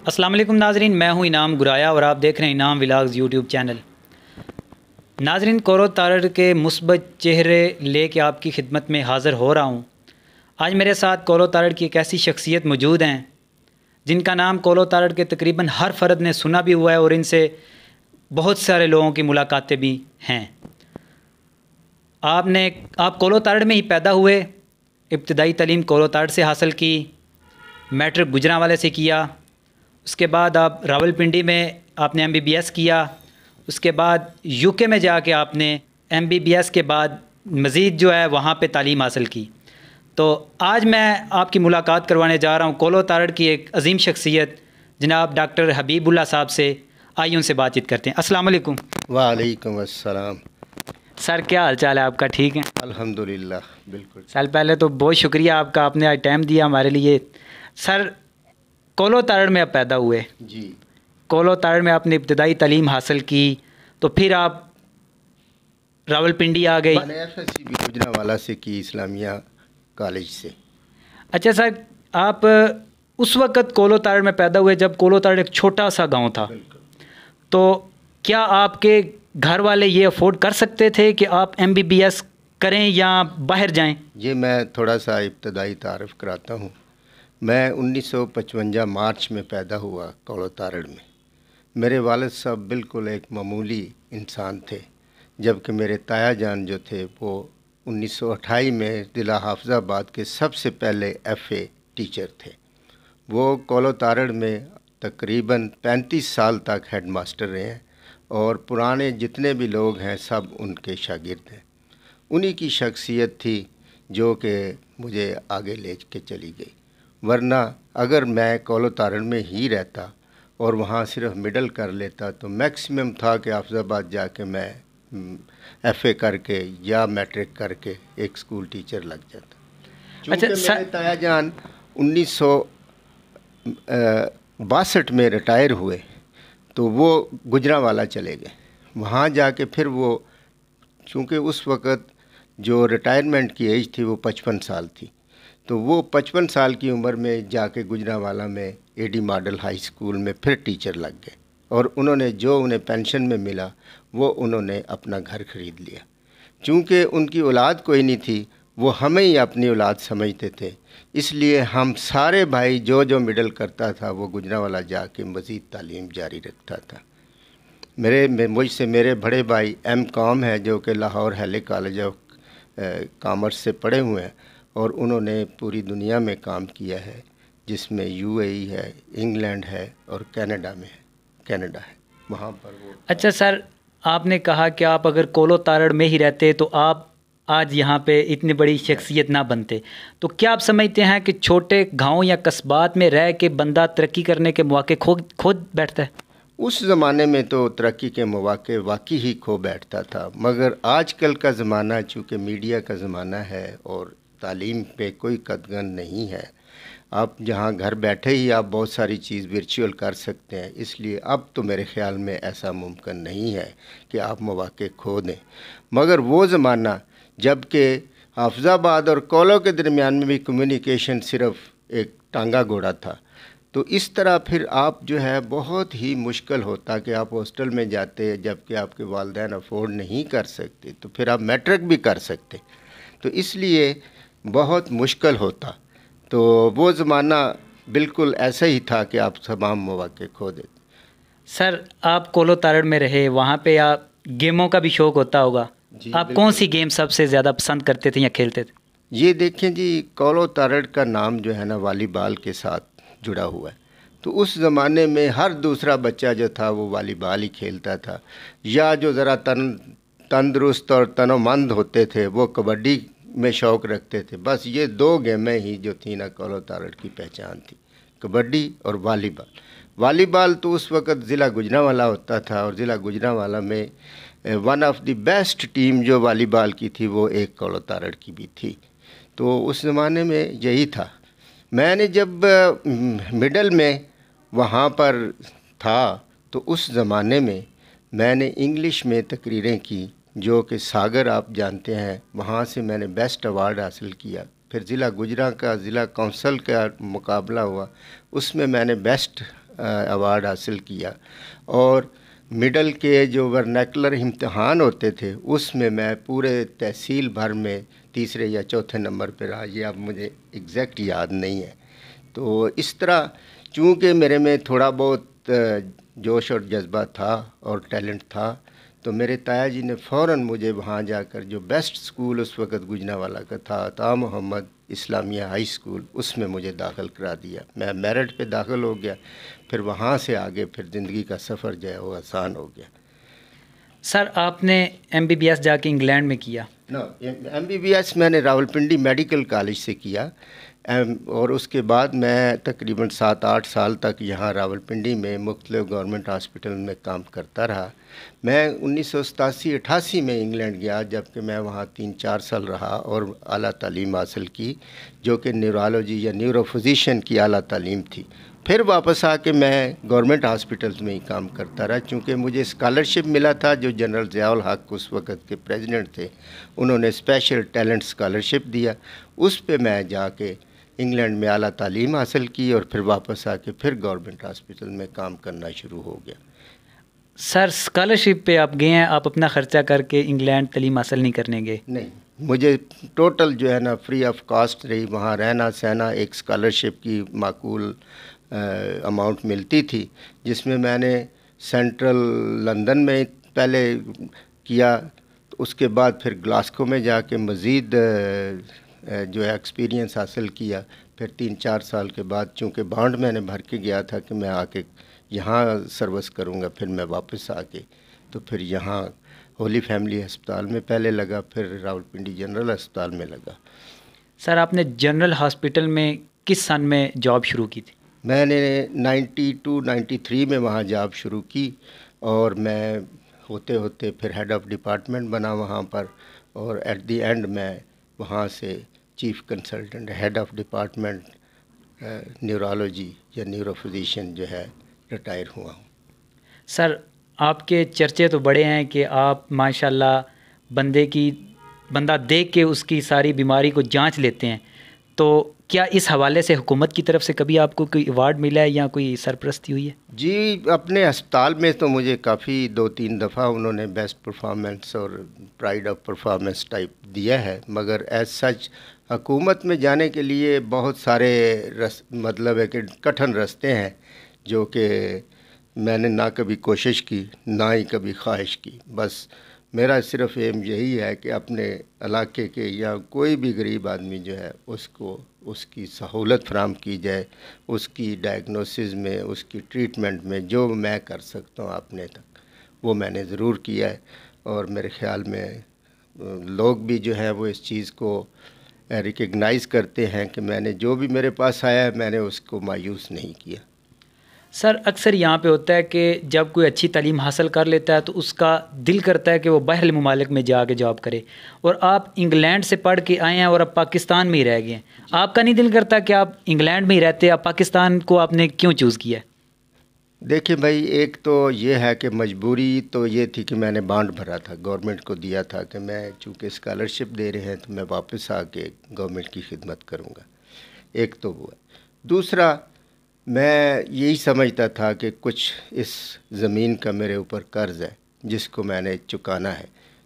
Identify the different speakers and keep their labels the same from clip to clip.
Speaker 1: السلام علیکم ناظرین، میں ہوں انعام گرایا اور آپ دیکھ رہے ہیں انعام ولاگز یوٹیوب چینل۔ ناظرین، کورو تارڑ کے مثبت چہرے لے کے آپ کی خدمت میں حاضر ہو رہا ہوں۔ آج میرے ساتھ کورو تارڑ کی ایک ایسی شخصیت موجود ہیں جن کا نام کورو تارڑ کے تقریباً ہر فرد نے سنا بھی ہوا ہے اور ان سے بہت سارے لوگوں کی ملاقاتیں بھی ہیں۔ آپ کورو تارڑ میں ہی پیدا ہوئے، ابتدائی تعلیم کورو تارڑ سے حاصل کی، میٹرک گوجرانوالے سے کیا، اس کے بعد آپ راولپنڈی میں آپ نے MBBS کیا، اس کے بعد UK میں جا کے آپ نے MBBS کے بعد مزید جو ہے وہاں پہ تعلیم حاصل کی۔ تو آج میں آپ کی ملاقات کروانے جا رہا ہوں کورو تارڑ کی ایک عظیم شخصیت جناب ڈاکٹر حبیب اللہ صاحب سے۔ آئیے ان سے بات چیت کرتے ہیں۔ السلام علیکم۔
Speaker 2: وعلیکم السلام۔
Speaker 1: سر کیا حال چال ہے آپ کا؟ ٹھیک ہے
Speaker 2: الحمدللہ، بالکل۔
Speaker 1: سر پہلے تو بہت شکریہ آپ کا، آپ نے آج ٹائم دیا ہمارے لیے۔ سر کورو تارڑ میں آپ پیدا ہوئے،
Speaker 2: جی،
Speaker 1: کورو تارڑ میں آپ نے ابتدائی تعلیم حاصل کی، تو پھر آپ راولپنڈی آ گئی۔
Speaker 2: میں نے FSC بھی گوجرانوالہ سے کی، اسلامیہ کالج سے۔
Speaker 1: اچھا سر، آپ اس وقت کورو تارڑ میں پیدا ہوئے جب کورو تارڑ ایک چھوٹا سا گاؤں تھا، تو کیا آپ کے گھر والے یہ افورڈ کر سکتے تھے کہ آپ MBBS کریں یا باہر جائیں؟
Speaker 2: یہ میں تھوڑا سا ابتدائی تعارف کراتا ہوں۔ میں 1955 مارچ میں پیدا ہوا کورو تارڑ میں۔ میرے والد صاحب بالکل ایک معمولی انسان تھے، جبکہ میرے تایا جان جو تھے وہ 1928 میں ضلع حافظ آباد کے سب سے پہلے FA ٹیچر تھے۔ وہ کورو تارڑ میں تقریباً 35 سال تک ہیڈ ماسٹر رہے ہیں اور پرانے جتنے بھی لوگ ہیں سب ان کے شاگرد ہیں۔ انہی کی شخصیت تھی جو کہ مجھے آگے لے کے چلی گئی، ورنہ اگر میں کورو تارڑ میں ہی رہتا اور وہاں صرف مڈل کر لیتا تو میکسیمم تھا کہ حافظ آباد جا کے میں FA کر کے یا میٹرک کر کے ایک سکول ٹیچر لگ جاتا۔ چونکہ میرے تایا جان 1962 میں ریٹائر ہوئے تو وہ گوجرانوالہ چلے گئے۔ وہاں جا کے پھر وہ، چونکہ اس وقت جو ریٹائرمنٹ کی ایج تھی وہ 55 سال تھی، تو وہ 55 سال کی عمر میں جا کے گوجرانوالہ میں AD ماڈل ہائی اسکول میں پھر ٹیچر لگ گئے، اور انہوں نے جو انہیں پینشن میں ملا وہ انہوں نے اپنا گھر خرید لیا۔ چونکہ ان کی اولاد کوئی نہیں تھی، وہ ہمیں ہی اپنی اولاد سمجھتے تھے، اس لیے ہم سارے بھائی جو مڈل کرتا تھا وہ گوجرانوالہ جا کے مزید تعلیم جاری رکھتا تھا۔ مجھ سے میرے بڑے بھائی M.Com ہے جو کہ لاہور ہیلی کالج آف کامرس سے پڑھے ہوئے ہیں، اور انہوں نے پوری دنیا میں کام کیا ہے، جس میں UAE ہے، انگلینڈ ہے اور کینیڈا ہے وہاں پر وہ۔
Speaker 1: اچھا سر، آپ نے کہا کہ آپ اگر کورو تارڑ میں ہی رہتے تو آپ آج یہاں پہ اتنی بڑی شخصیت نہ بنتے، تو کیا آپ سمجھتے ہیں کہ چھوٹے گاؤں یا قصبات میں رہ کے بندہ ترقی کرنے کے مواقع کھود بیٹھتا ہے؟
Speaker 2: اس زمانے میں تو ترقی کے مواقع واقعی ہی کھو بیٹھتا تھا، مگر آج کل کا زمانہ چونکہ میڈیا کا زمانہ ہے اور تعلیم پہ کوئی قدغن نہیں ہے، آپ جہاں گھر بیٹھے ہی آپ بہت ساری چیز ورچوئل کر سکتے ہیں، اس لیے اب تو میرے خیال میں ایسا ممکن نہیں ہے کہ آپ مواقع کھو دیں۔ مگر وہ زمانہ جب کہ حافظ آباد اور کولو کے درمیان میں بھی کمیونیکیشن صرف ایک ٹانگا گھوڑا تھا، تو اس طرح پھر آپ جو ہے بہت ہی مشکل ہوتا کہ آپ ہاسٹل میں جاتے، جب کہ آپ کے والدین افورڈ نہیں کر سکتے تو پھر آپ میٹرک بھی کر سکتے، تو اس لیے بہت مشکل ہوتا۔ تو وہ زمانہ بالکل ایسا ہی تھا کہ آپ تمام مواقع کھو دیتے۔
Speaker 1: سر آپ کورو تارڑ میں رہے، وہاں پہ آپ گیموں کا بھی شوق ہوتا ہوگا، آپ کون سی گیم سب سے زیادہ پسند کرتے تھے یا کھیلتے تھے؟
Speaker 2: یہ دیکھیں جی، کورو تارڑ کا نام جو ہے نا والی بال کے ساتھ جڑا ہوا ہے، تو اس زمانے میں ہر دوسرا بچہ جو تھا وہ والی بال ہی کھیلتا تھا، یا جو ذرا تندرست اور تن و مند ہوتے تھے وہ کبڈی میں شوق رکھتے تھے۔ بس یہ دو گیمیں ہی جو تھیں نا کورو تارڑ کی پہچان تھی، کبڈی اور والی بال۔ والی بال تو اس وقت ضلع گوجرانوالہ ہوتا تھا، اور ضلع گوجرانوالہ میں one of the best team جو والی بال کی تھی وہ ایک کورو تارڑ کی بھی تھی۔ تو اس زمانے میں یہی تھا۔ میں نے جب مڈل میں وہاں پر تھا تو اس زمانے میں میں نے انگلش میں تقریریں کی، جو کہ ساگر آپ جانتے ہیں، وہاں سے میں نے بیسٹ ایوارڈ حاصل کیا۔ پھر ضلع گوجرا کا ضلع کونسل کا مقابلہ ہوا، اس میں نے بیسٹ ایوارڈ حاصل کیا، اور مڈل کے جو ورنیکولر امتحان ہوتے تھے اس میں پورے تحصیل بھر میں تیسرے یا چوتھے نمبر پہ رہا، یہ اب مجھے ایگزیکٹ یاد نہیں ہے۔ تو اس طرح چونکہ میرے میں تھوڑا بہت جوش اور جذبہ تھا اور ٹیلنٹ تھا، تو میرے تایا جی نے فوراً مجھے وہاں جا کر جو بیسٹ سکول اس وقت گوجرانوالہ کا تھا، عطا محمد اسلامیہ ہائی سکول، اس میں مجھے داخل کرا دیا۔ میں میرٹ پہ داخل ہو گیا، پھر وہاں سے آگے پھر زندگی کا سفر جو ہے وہ آسان ہو گیا۔
Speaker 1: سر آپ نے MBBS جا کے انگلینڈ میں کیا؟
Speaker 2: MBBS میں نے راولپنڈی میڈیکل کالج سے کیا، اور اس کے بعد میں تقریباً 7-8 سال تک یہاں راولپنڈی میں مختلف گورنمنٹ ہاسپٹل میں کام کرتا رہا۔ میں 1987-88 میں انگلینڈ گیا، جبکہ میں وہاں 3-4 سال رہا اور اعلیٰ تعلیم حاصل کی، جو کہ نیورولوجی یا نیورو فزیشین کی اعلیٰ تعلیم تھی۔ پھر واپس آ کے میں گورنمنٹ ہاسپٹلز میں ہی کام کرتا رہا، چونکہ مجھے اسکالرشپ ملا تھا جو جنرل ضیاء الحق اس وقت کے پریزیڈنٹ تھے، انہوں نے اسپیشل ٹیلنٹ اسکالرشپ دیا، اس پہ میں جا کے انگلینڈ میں اعلیٰ تعلیم حاصل کی، اور پھر واپس آ کے پھر گورنمنٹ ہاسپٹل میں کام کرنا شروع ہو گیا۔
Speaker 1: سر اسکالرشپ پہ آپ گئے ہیں، آپ اپنا خرچہ کر کے انگلینڈ تعلیم حاصل نہیں کرنے گئے؟
Speaker 2: نہیں، مجھے ٹوٹل جو ہے نا فری آف کاسٹ رہی، وہاں رہنا سہنا، ایک اسکالرشپ کی معقول اماؤنٹ ملتی تھی، جس میں نے سینٹرل لندن میں پہلے کیا، اس کے بعد پھر گلاسکو میں جا کے مزید جو ہے ایکسپیرینس حاصل کیا۔ پھر 3-4 سال کے بعد چونکہ بانڈ میں نے بھر کے گیا تھا کہ میں آ کے یہاں سروس کروں گا، پھر میں واپس آ کے تو پھر یہاں ہولی فیملی ہسپتال میں پہلے لگا، پھر راولپنڈی جنرل ہسپتال میں لگا۔
Speaker 1: سر آپ نے جنرل ہاسپٹل میں کس سن میں جاب شروع کی تھی؟
Speaker 2: میں نے 92-93 میں وہاں جاب شروع کی، اور میں ہوتے ہوتے پھر ہیڈ آف ڈپارٹمنٹ بنا وہاں پر، اور ایٹ دی اینڈ میں وہاں سے chief consultant head of department neurology یا نیورو فزیشین جو ہے ریٹائر ہوا ہوں۔
Speaker 1: سر آپ کے چرچے تو بڑے ہیں کہ آپ ماشاءاللہ بندہ دیکھ کے اس کی ساری بیماری کو جانچ لیتے ہیں، تو کیا اس حوالے سے حکومت کی طرف سے کبھی آپ کو کوئی ایوارڈ ملا ہے یا کوئی سرپرستی ہوئی ہے؟
Speaker 2: جی، اپنے ہسپتال میں تو مجھے کافی 2-3 دفعہ انہوں نے بیسٹ پرفارمنس اور پرائیڈ آف پرفارمنس ٹائپ دیا ہے، مگر ایز سچ حکومت میں جانے کے لیے بہت سارے مطلب ہے کہ کٹھن رستے ہیں، جو کہ میں نے نہ کبھی کوشش کی نہ ہی کبھی خواہش کی۔ بس میرا صرف ایم یہی ہے کہ اپنے علاقے کے یا کوئی بھی غریب آدمی جو ہے اس کو اس کی سہولت فراہم کی جائے، اس کی ڈائگنوسس میں، اس کی ٹریٹمنٹ میں جو میں کر سکتا ہوں اپنے تک، وہ میں نے ضرور کیا ہے، اور میرے خیال میں لوگ بھی جو ہیں وہ اس چیز کو ریکگنائز کرتے ہیں کہ میں نے جو بھی میرے پاس آیا ہے میں نے اس کو مایوس نہیں کیا۔
Speaker 1: سر اکثر یہاں پہ ہوتا ہے کہ جب کوئی اچھی تعلیم حاصل کر لیتا ہے تو اس کا دل کرتا ہے کہ وہ باہر الممالک میں جا کے جاب کرے، اور آپ انگلینڈ سے پڑھ کے آئے ہیں اور اب پاکستان میں ہی رہ گئے ہیں، آپ کا نہیں دل کرتا کہ آپ انگلینڈ میں ہی رہتے، آپ پاکستان کو آپ نے کیوں چوز کیا ہے؟
Speaker 2: دیکھیں بھائی، ایک تو یہ ہے کہ مجبوری تو یہ تھی کہ میں نے بانڈ بھرا تھا، گورنمنٹ کو دیا تھا کہ میں چونکہ اسکالرشپ دے رہے ہیں تو میں واپس آ کے گورنمنٹ کی خدمت کروں گا، ایک تو وہ ہے۔ دوسرا، میں یہی سمجھتا تھا کہ کچھ اس زمین کا میرے اوپر قرض ہے جس کو میں نے چکانا ہے،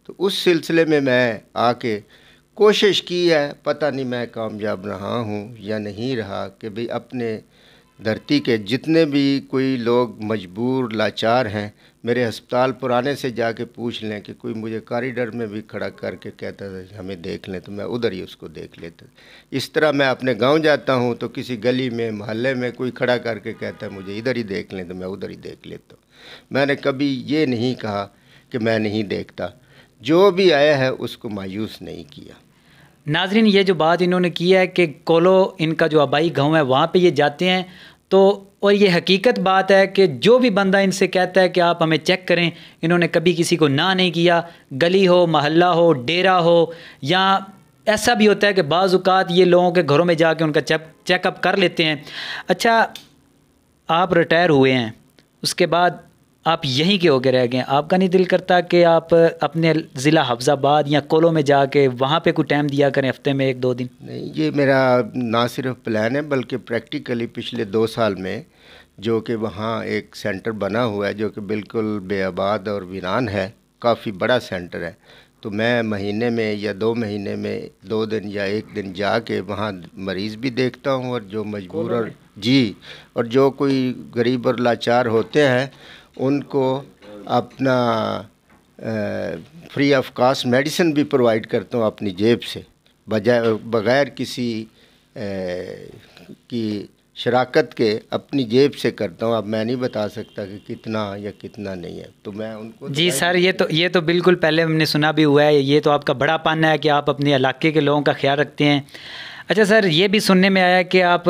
Speaker 2: تو اس سلسلے میں آ کے کوشش کی ہے، پتہ نہیں میں کامیاب رہا ہوں یا نہیں رہا، کہ بھئی اپنے دھرتی کے جتنے بھی کوئی لوگ مجبور لاچار ہیں، میرے ہسپتال پرانے سے جا کے پوچھ لیں کہ کوئی مجھے کاریڈور میں بھی کھڑا کر کے کہتا تھا ہمیں دیکھ لیں، تو میں ادھر ہی اس کو دیکھ لیتا۔ اس طرح میں اپنے گاؤں جاتا ہوں تو کسی گلی میں محلے میں کوئی کھڑا کر کے کہتا ہے مجھے ادھر ہی دیکھ لیں، تو میں ادھر ہی دیکھ لیتا ہوں۔ میں نے کبھی یہ نہیں کہا کہ میں نہیں دیکھتا، جو بھی آیا ہے اس کو مایوس نہیں کیا۔
Speaker 1: ناظرین، یہ جو بات انہوں نے کی ہے کہ کولو ان کا جو آبائی گاؤں ہے وہاں پہ یہ جاتے ہیں، تو اور یہ حقیقت بات ہے کہ جو بھی بندہ ان سے کہتا ہے کہ آپ ہمیں چیک کریں، انہوں نے کبھی کسی کو نہ نہیں کیا، گلی ہو، محلہ ہو، ڈیرہ ہو، یا ایسا بھی ہوتا ہے کہ بعض اوقات یہ لوگوں کے گھروں میں جا کے ان کا چیک اپ کر لیتے ہیں۔ اچھا، آپ ریٹائر ہوئے ہیں، اس کے بعد آپ یہیں کے ہو کے رہ گئے ہیں، آپ کا نہیں دل کرتا کہ آپ اپنے ضلع حفظ آباد یا کولو میں جا کے وہاں پہ کوئی ٹائم دیا کریں، ہفتے میں 1-2 دن؟
Speaker 2: نہیں، یہ میرا نہ صرف پلان ہے بلکہ پریکٹیکلی پچھلے 2 سال میں جو کہ وہاں ایک سینٹر بنا ہوا ہے جو کہ بالکل بے آباد اور ویران ہے، کافی بڑا سینٹر ہے، تو میں مہینے میں یا 2 مہینے میں 2 دن یا 1 دن جا کے وہاں مریض بھی دیکھتا ہوں، اور جو مجبور اور اور جو کوئی غریب اور لاچار ہوتے ہیں ان کو اپنا فری آف کاسٹ میڈیسن بھی پرووائڈ کرتا ہوں اپنی جیب سے، بغیر کسی کی شراکت کے اپنی جیب سے کرتا ہوں۔ اب میں نہیں بتا سکتا کہ کتنا یا کتنا نہیں ہے، تو میں ان کو
Speaker 1: جی سر، یہ تو بالکل پہلے ہم نے سنا بھی ہوا ہے، یہ تو آپ کا بڑا پن ہے کہ آپ اپنے علاقے کے لوگوں کا خیال رکھتے ہیں۔ اچھا سر، یہ بھی سننے میں آیا کہ آپ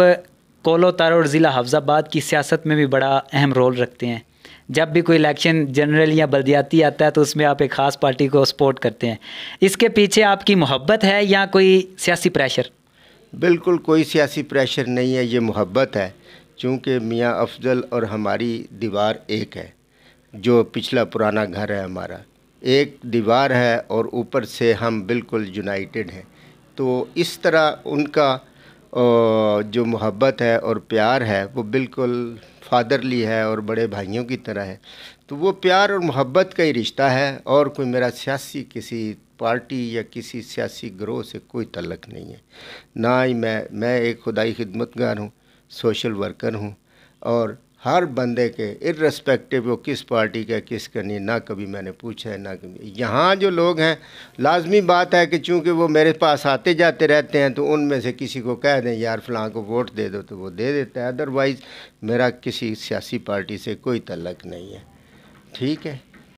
Speaker 1: کولو تاروڑ ضلع حفظ آباد کی سیاست میں بھی بڑا اہم رول رکھتے ہیں، جب بھی کوئی الیکشن جنرل یا بلدیاتی آتا ہے تو اس میں آپ ایک خاص پارٹی کو سپورٹ کرتے ہیں، اس کے پیچھے آپ کی محبت ہے یا کوئی سیاسی پریشر؟
Speaker 2: بالکل کوئی سیاسی پریشر نہیں ہے، یہ محبت ہے، چونکہ میاں افضل اور ہماری دیوار ایک ہے، جو پچھلا پرانا گھر ہے ہمارا، ایک دیوار ہے اور اوپر سے ہم بالکل یونائٹڈ ہیں، تو اس طرح ان کا جو محبت ہے اور پیار ہے وہ بالکل فادرلی ہے اور بڑے بھائیوں کی طرح ہے، تو وہ پیار اور محبت کا ہی رشتہ ہے، اور کوئی میرا سیاسی کسی پارٹی یا کسی سیاسی گروہ سے کوئی تعلق نہیں ہے، نہ ہی میں ایک خدائی خدمتگار ہوں، سوشل ورکر ہوں، اور ہر بندے کے ارسپیکٹو وہ کس پارٹی کا کس کا نہیں، نہ کبھی میں نے پوچھا ہے، نہ کبھی۔ یہاں جو لوگ ہیں لازمی بات ہے کہ چونکہ وہ میرے پاس آتے جاتے رہتے ہیں تو ان میں سے کسی کو کہہ دیں یار فلاں کو ووٹ دے دو تو وہ دے دیتا ہے، ادروائز میرا کسی سیاسی پارٹی سے کوئی تعلق نہیں ہے، ٹھیک ہے۔